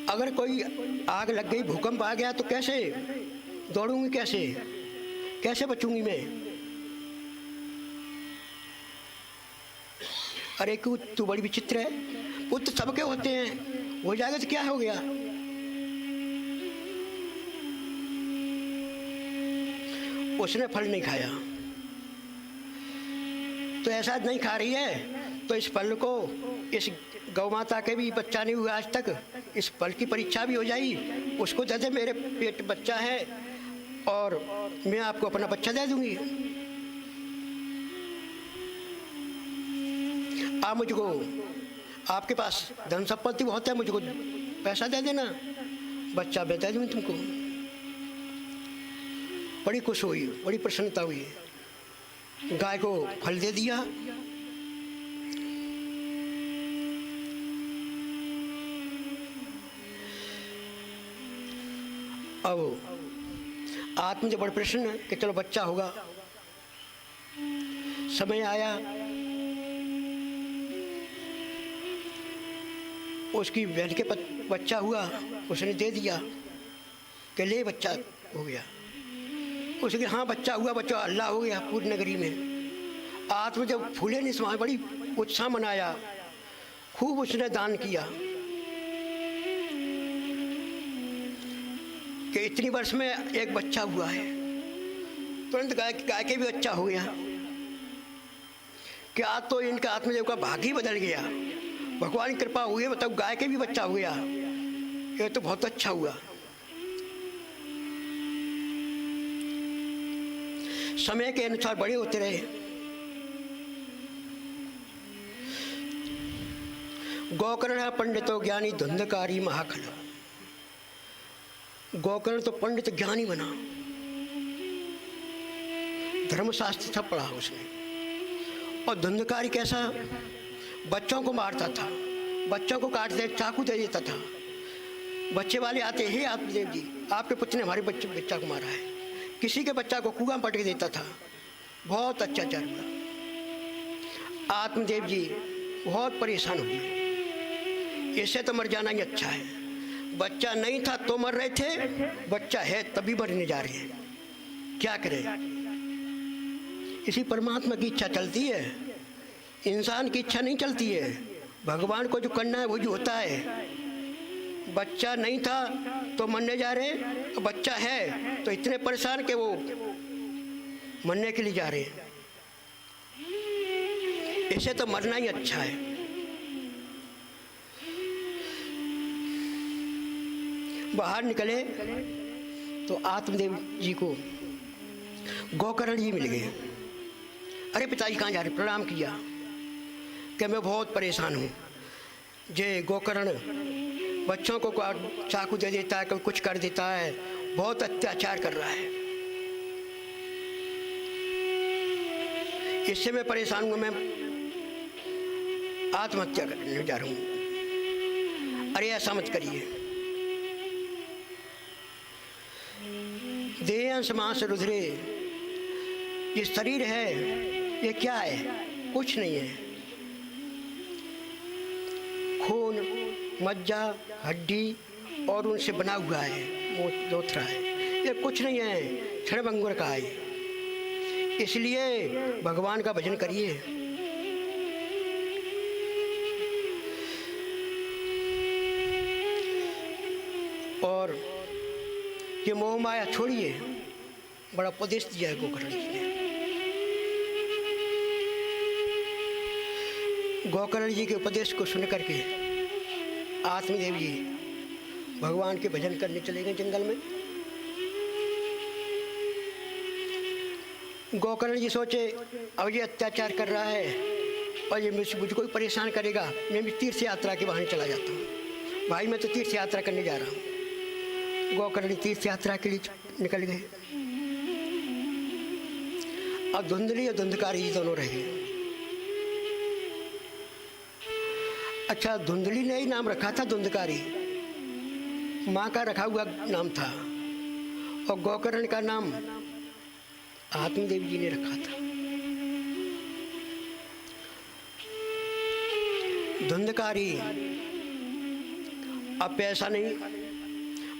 अगर कोई आग लग गई, भूकंप आ गया तो कैसे दौड़ूंगी, कैसे बचूंगी मैं। अरे क्यों तू बड़ी विचित्र है, पुत्र सबके होते हैं, हो जाएगा तो क्या हो गया। उसने फल नहीं खाया। तो ऐसा नहीं खा रही है तो इस फल को, इस गौ माता के भी बच्चा नहीं हुआ आज तक, इस फल की परीक्षा भी हो जाएगी, उसको दे दे, मेरे पेट बच्चा है और मैं आपको अपना बच्चा दे दूंगी। आप मुझको, आपके पास धन संपत्ति बहुत है, मुझको पैसा दे देना, बच्चा मैं दे दूंगी तुमको। बड़ी खुश हुई, बड़ी प्रसन्नता हुई, गाय को फल दे दिया। अब आत्मा जब बड़े प्रसन्न कि चलो बच्चा होगा। समय आया, उसकी बहन के बच्चा हुआ, उसने दे दिया कि ले बच्चा हो गया। उसके हाँ बच्चा हुआ, बच्चा अल्लाह हो गया पूरी नगरी में। आत्मा जब फूले नहीं समाये, बड़ी उत्साह मनाया, खूब उसने दान किया कि इतनी वर्ष में एक बच्चा हुआ है। तुरंत गाय के भी बच्चा हो गया कि आज तो इनका आत्मदेव का भाग्य ही बदल गया, भगवान की कृपा हुई है, मतलब गाय के भी बच्चा हो गया, ये तो बहुत अच्छा हुआ। समय के अनुसार बड़े होते रहे। गोकर्ण पंडितो ज्ञानी धुंधकारी महाखल। गोकर्ण तो पंडित ज्ञानी बना, धर्मशास्त्र सब पढ़ा उसने। और धुंधकारी कैसा, बच्चों को मारता था, बच्चों को काट दे, चाकू दे देता था। बच्चे वाले आते, हे आत्मदेव जी आपके पुत्र ने हमारे बच्चा को मारा है। किसी के बच्चा को कुआं पटक देता था, बहुत अत्याचार हुआ। आत्मदेव जी बहुत परेशान हुए, इससे तो मर जाना ही अच्छा है। बच्चा नहीं था तो मर रहे थे, बच्चा है तभी मरने जा रहे हैं, क्या करें। इसी परमात्मा की इच्छा चलती है, इंसान की इच्छा नहीं चलती है। भगवान को जो करना है वो जो होता है। बच्चा नहीं था तो मरने जा रहे, बच्चा है तो इतने परेशान कि वो मरने के लिए जा रहे हैं। इसे तो मरना ही अच्छा है। बाहर निकले तो आत्मदेव जी को गोकर्ण जी मिल गए। अरे पिताजी कहाँ जा रहे, प्रणाम किया कि मैं बहुत परेशान हूँ। जे गोकर्ण बच्चों को चाकू दे देता है, कभी कुछ कर देता है, बहुत अत्याचार कर रहा है, इससे मैं परेशान हूँ, मैं आत्महत्या करने जा रहा हूँ। अरे ऐसा मत करिए। देह समास रुद्रे, ये शरीर है ये क्या है, कुछ नहीं है। खो मज्जा, हड्डी और उनसे बना हुआ है, वो लोथरा है। ये कुछ नहीं है, क्षणभंगुर का है। इसलिए भगवान का भजन करिए। और ये मोह माया छोड़िए। बड़ा उपदेश दिया है गोकर्ण जी ने। गोकर्ण जी के उपदेश को सुन करके आत्मदेव जी भगवान के भजन करने चले गए जंगल में। गोकर्ण जी सोचे अब ये अत्याचार कर रहा है और ये मुझको ही परेशान करेगा, मैं भी तीर्थ यात्रा के बहाने चला जाता हूँ। भाई मैं तो तीर्थ यात्रा करने जा रहा हूँ। गोकर्ण तीर्थ यात्रा के लिए निकल गए। अब धुंधली और धुंधकारी जी दोनों रहे। अच्छा, धुंधली ने ही नाम रखा था धुंधकारी, माँ का रखा हुआ नाम था, और गोकर्ण का नाम आत्मदेव जी ने रखा था। धुंधकारी अब पैसा नहीं,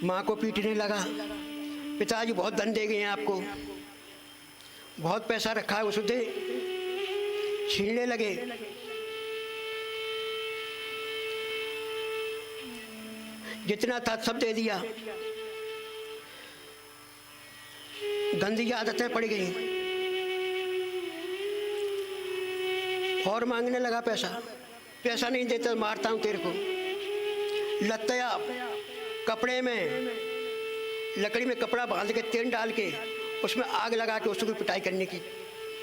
माँ को पीटने लगा। पिताजी बहुत धन दे गए हैं आपको, बहुत पैसा रखा है, उसे दे। छीनने लगे। जितना था सब दे दिया। गंदी आदतें पड़ गई और मांगने लगा पैसा। पैसा नहीं देता मारता हूं तेरे को। लत्तया कपड़े में, लकड़ी में कपड़ा बांध के तेल डाल के उसमें आग लगा के उसको पिटाई करने की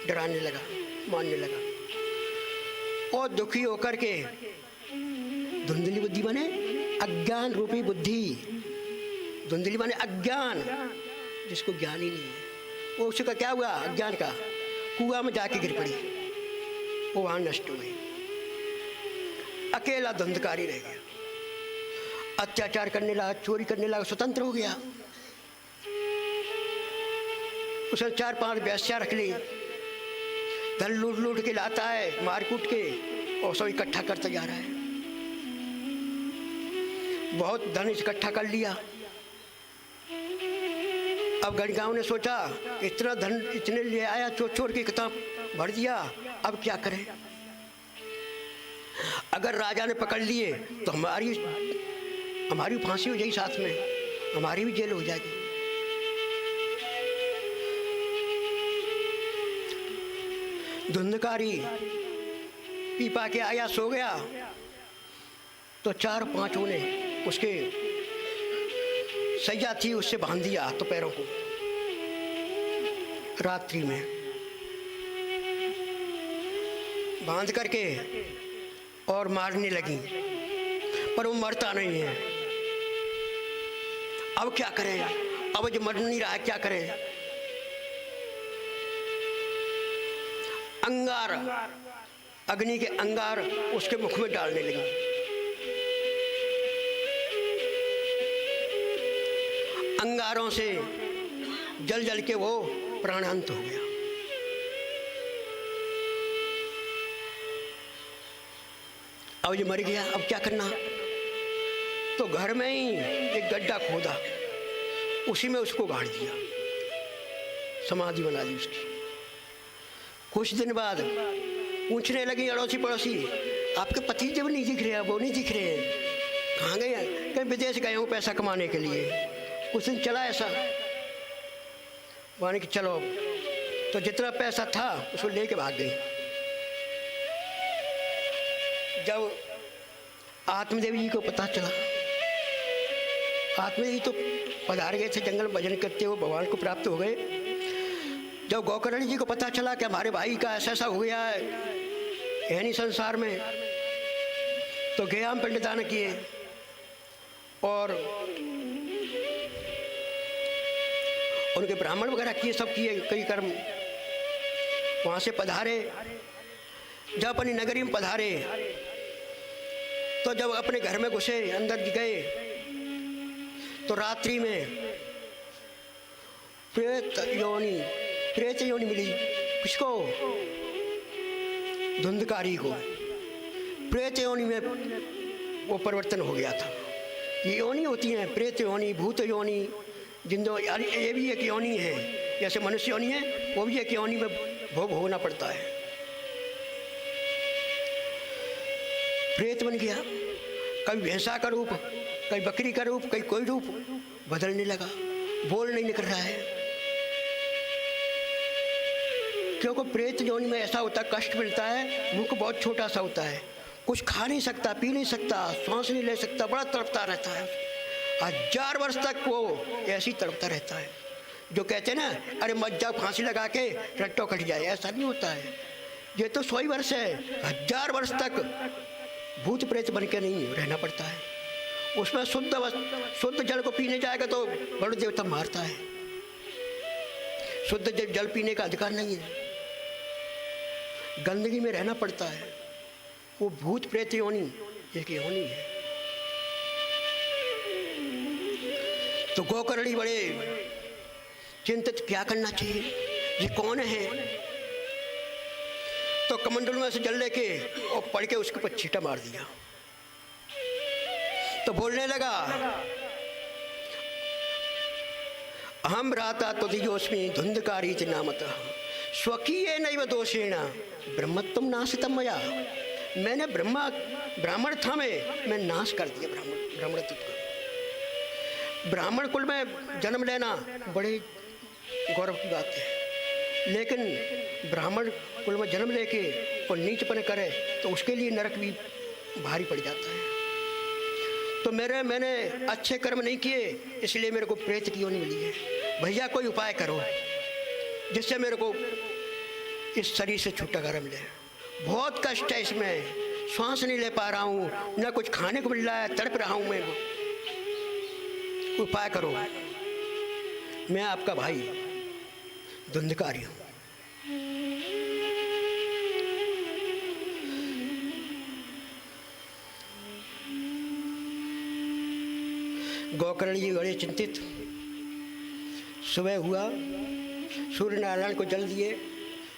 डराने लगा, मारने लगा। और दुखी होकर के धुंधली बुद्धि बने, अज्ञान रूपी बुद्धि। धुंधली बने अज्ञान, जिसको ज्ञान ही नहीं है। वो उसका क्या हुआ, अज्ञान का कुआं में जाके गिर पड़ी, वो वहां नष्ट हुई। अकेला धुंधकारी रह गया। अत्याचार करने लगा, चोरी करने लगा, स्वतंत्र हो गया। उसने 4-5 वेश्या रख ली। धन लूट लूट के लाता है, मार कूट के, और सब इकट्ठा करता जा रहा है। बहुत धन इकट्ठा कर लिया। अब गणगांव ने सोचा इतना धन इतने ले आया, चोर चोर की किताब भर दिया, अब क्या करें। अगर राजा ने पकड़ लिए तो हमारी फांसी हो जाएगी, साथ में हमारी भी जेल हो जाएगी। धुंधकारी पीपा के आया, सो गया, तो 4-5 ने उसके सैया थी उससे बांध दिया तो पैरों को रात्रि में बांध करके और मारने लगी, पर वो मरता नहीं है। अब क्या करें, अब जो मर नहीं रहा है क्या करें। अंगार, अग्नि के अंगार उसके मुख में डालने लगी। अंगारों से जल जल के वो प्राणांत हो गया। अब ये मर गया, अब क्या करना। तो घर में ही एक गड्ढा खोदा, उसी में उसको गाड़ दिया, समाधि बना दी उसकी। कुछ दिन बाद पूछने लगी अड़ोसी पड़ोसी, आपके पति जब नहीं दिख रहे हैं, वो नहीं दिख रहे हैं, कहाँ गए हैं। कहीं विदेश गए हूँ पैसा कमाने के लिए। कुछ दिन चला ऐसा, माने कि चलो, तो जितना पैसा था उसको लेके भाग गई। जब आत्मदेव जी को पता चला, आत्मदेव जी तो पधार गए थे जंगल, भजन करते हुए भगवान को प्राप्त हो गए। जब गोकर्ण जी को पता चला कि हमारे भाई का ऐसा ऐसा हो गया है नहीं संसार में, तो गया हम पिंडदान किए और उनके ब्राह्मण वगैरह किए, सब किए कई कर्म। वहाँ से पधारे, जब अपनी नगरी में पधारे तो जब अपने घर में घुसे, अंदर गए, तो रात्रि में प्रेत योनि मिली। किसको? धुंधकारी को। प्रेत योनि में वो परिवर्तन हो गया था। ये योनि होती हैं, प्रेत योनि, भूत योनि, जिंदो, ये भी एक योनि है। जैसे मनुष्य योनि है, वो भी एक योनि में भोग भोगना पड़ता है। प्रेत बन गया, कभी भैंसा का रूप, कभी बकरी का रूप, कभी कोई रूप बदलने लगा, बोल नहीं निकल रहा है। क्योंकि प्रेत योनि में ऐसा होता है, कष्ट मिलता है, मुख बहुत छोटा सा होता है, कुछ खा नहीं सकता, पी नहीं सकता, सांस नहीं ले सकता, बड़ा तड़पता रहता है। 1000 वर्ष तक वो ऐसी तड़पता रहता है। जो कहते हैं ना, अरे मत जाओ फांसी लगा के रट्टो कट जाए, ऐसा नहीं होता है। ये तो 100 वर्ष है, 1000 वर्ष तक भूत प्रेत बन के नहीं रहना पड़ता है। उसमें शुद्ध जल को पीने जाएगा तो बड़े देवता मारता है। शुद्ध जल पीने का अधिकार नहीं है, गंदगी में रहना पड़ता है। वो भूत प्रेत योनि एक योनि है। तो गोकर्णी बड़े चिंतित, क्या करना चाहिए, ये कौन है। तो कमंडल में से जल लेके और पड़ के उसके ऊपर छींटा मार दिया। तो बोलने लगा, अहम राता तुदियोस्मि धुंधकारी च नामतः स्वकीय नैव दोषेण ब्रह्मत्वं नाशितं मया। मैंने ब्राह्मण था, मैं नाश कर दिया ब्राह्मणत्व को। ब्राह्मण कुल में जन्म लेना बड़े गौरव की बात है, लेकिन ब्राह्मण कुल में जन्म लेके और नीचपन करे तो उसके लिए नरक भी भारी पड़ जाता है। तो मैंने अच्छे कर्म नहीं किए, इसलिए मेरे को प्रेत की योनि मिली है। भैया कोई उपाय करो जिससे मेरे को इस शरीर से छुटकारा मिले। बहुत कष्ट है इसमें, श्वास नहीं ले पा रहा हूँ, न कुछ खाने को मिल रहा है, तड़प रहा हूँ मैं, उपाय करो। मैं आपका भाई धुंधकारी हूँ। गोकर्ण जी बड़े चिंतित। सुबह हुआ, सूर्य नारायण को जल दिए,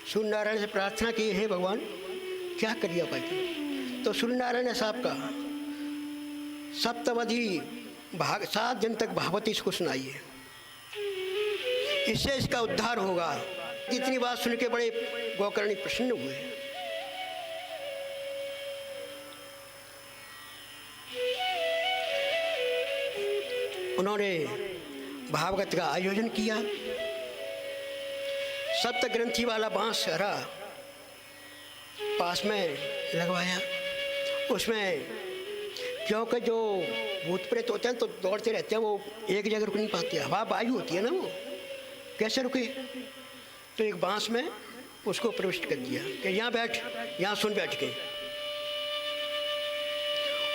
सूर्य नारायण से प्रार्थना की, हे भगवान क्या करिए भाई। तो सूर्य नारायण ने साहब कहा, सप्तमधि 7 दिन तक भागवती इसको सुनाइए, इससे इसका उद्धार होगा। इतनी बात सुन के बड़े गोकर्णी प्रसन्न हुए। उन्होंने भागवत का आयोजन किया। सप्त ग्रंथी वाला बांस हरा पास में लगवाया। उसमें क्योंकि जो भूत प्रेत होते हैं तो दौड़ते रहते हैं, वो एक जगह रुक नहीं पाते, हवा वायु होती है ना, वो कैसे रुके। तो एक बांस में उसको प्रविष्ट कर दिया कि यहाँ बैठ, यहाँ सुन बैठ के।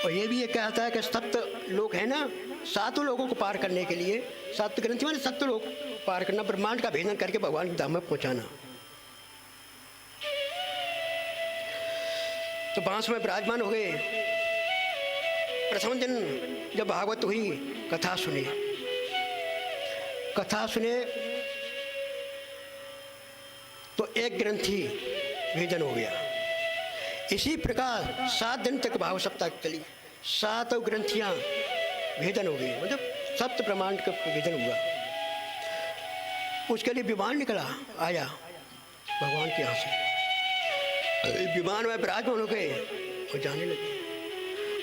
और ये भी ये कहता है कि सप्त लोग हैं ना, 7 लोगों को पार करने के लिए, 7 ग्रंथि में 7 लोग पार करना, ब्रह्मांड का भेदन करके भगवान के धाम में पहुंचाना। तो बांस में विराजमान हो गए। प्रथम दिन जब भागवत हुई, कथा सुने तो एक ग्रंथि भेदन हो गया। इसी प्रकार 7 दिन तक भागवत सप्ताह चली। 7 ग्रंथियां भेदन हो गई, मतलब सप्त ब्रह्मांड का भेदन हुआ। उसके लिए विमान निकला, आया भगवान के यहाँ से। विमान में विराजमान हो गए और जाने लगे।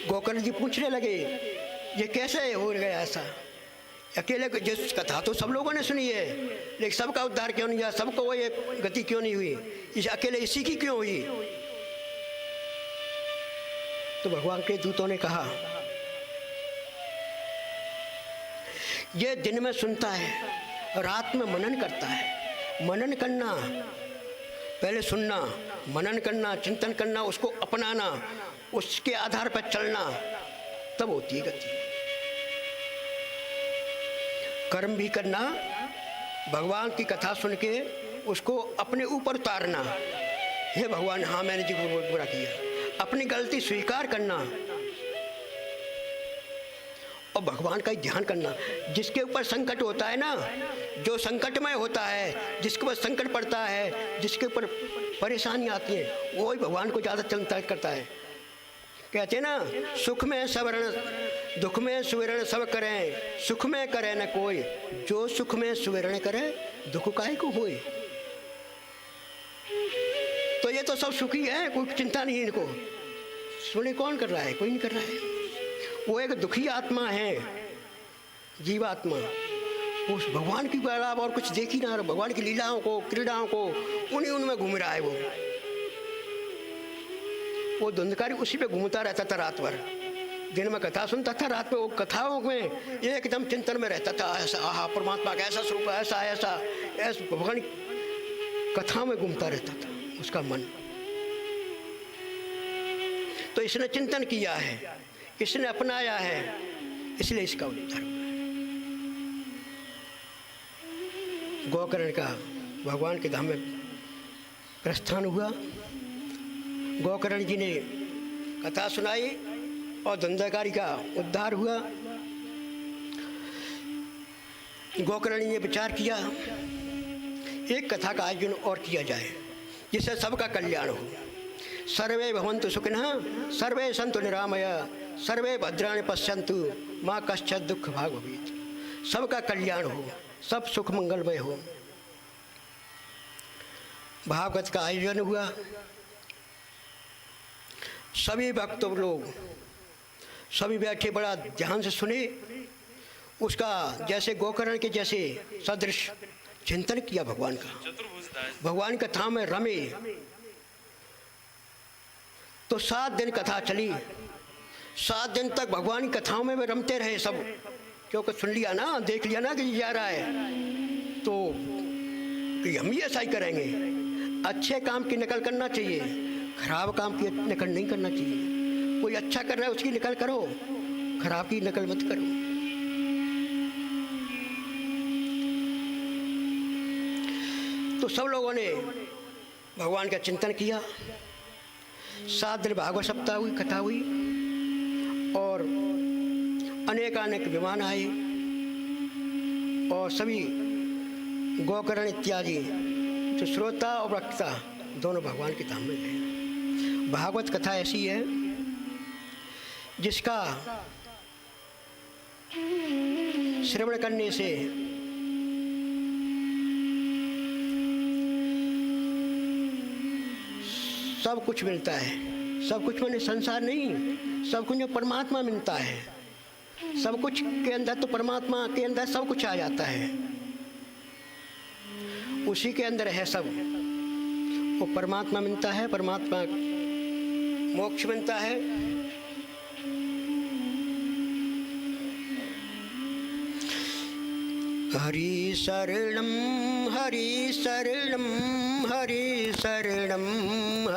गोकर्ण जी पूछने लगे, ये कैसे हो गया ऐसा। अकेले जिस कथा तो सब लोगों ने सुनी है, लेकिन सबका उद्धार क्यों नहीं हुआ, सबको वो ये गति क्यों नहीं हुई, अकेले इसी की क्यों हुई। तो भगवान के दूतों ने कहा, ये दिन में सुनता है, रात में मनन करता है। मनन करना, पहले सुनना, मनन करना, चिंतन करना, उसको अपनाना, उसके आधार पर चलना, तब होती है गति। कर्म भी करना, भगवान की कथा सुन के उसको अपने ऊपर उतारना, हे भगवान हाँ मैंने जी बुरा किया, अपनी गलती स्वीकार करना और भगवान का ही ध्यान करना। जिसके ऊपर संकट होता है ना, जो संकटमय होता है, जिसके ऊपर संकट पड़ता है, जिसके ऊपर परेशानी आती है, वो ही भगवान को ज़्यादा चिंता करता है। कहते हैं ना, सुख में सवरण दुख में सुवर्ण सब करें, सुख में करे न कोई, जो सुख में सुवर्ण करे दुख काहे को होए। तो ये तो सब सुखी है, कोई चिंता नहीं इनको। सुने कौन कर रहा है? कोई नहीं कर रहा है। वो एक दुखी आत्मा है, जीवात्मा, उस भगवान की अलावा और कुछ देख ही ना, भगवान की लीलाओं को, क्रीड़ाओं को, उनमें घूम रहा है। वो धुंधकारी उसी पे घूमता रहता था रात भर। दिन में कथा सुनता था, रात में वो कथाओं में एकदम चिंतन में रहता था। ऐसा आहा परमात्मा का ऐसा स्वरूप, ऐसा ऐसा ऐसा भगवान कथाओं में घूमता रहता था उसका मन। तो इसने चिंतन किया है, इसने अपनाया है, इसलिए इसका उद्धार हुआ। गोकर्ण का भगवान के धाम में प्रस्थान हुआ। गोकर्ण जी ने कथा सुनाई और धुंधकारी का उद्धार हुआ। गोकर्ण जी ने विचार किया, एक कथा का आयोजन और किया जाए जिससे सबका कल्याण हो। सर्वे भवन्तु सुखिनः, सर्वे सन्तु निरामय, सर्वे भद्राणि पश्यन्तु, माँ कश्चित् दुःख भाग् भवेत्। सबका कल्याण हो, सब सुख मंगलमय हो। भागवत का आयोजन हुआ। सभी भक्त लोग सभी बैठे बड़ा ध्यान से सुने। उसका जैसे गोकर्ण के जैसे सदृश चिंतन किया भगवान का। भगवान कथा में रमे। तो 7 दिन कथा चली। 7 दिन तक भगवान की कथाओं में रमते रहे सब, क्योंकि सुन लिया ना, देख लिया ना कि ये जा रहा है, तो कि हम ही ऐसा ही करेंगे। अच्छे काम की नकल करना चाहिए, खराब काम की नकल नहीं करना चाहिए। कोई अच्छा कर रहा है उसकी नकल करो, खराब की नकल मत करो। तो सब लोगों ने भगवान का चिंतन किया। 7 दिन भागवत सप्ताह हुई, कथा हुई, और अनेकानेक विमान आए और सभी गोकर्ण इत्यादि जो श्रोता और वक्ता दोनों भगवान के धाम में गए। भागवत कथा ऐसी है जिसका श्रवण करने से सब कुछ मिलता है। सब कुछ मैंने संसार नहीं, सब कुछ जो परमात्मा मिलता है। सब कुछ के अंदर तो परमात्मा के अंदर सब कुछ आ जाता है, उसी के अंदर है सब। वो परमात्मा मिलता है, परमात्मा मोक्ष मिलता है। हरि शरणम हरि शरणम हरि शरणम।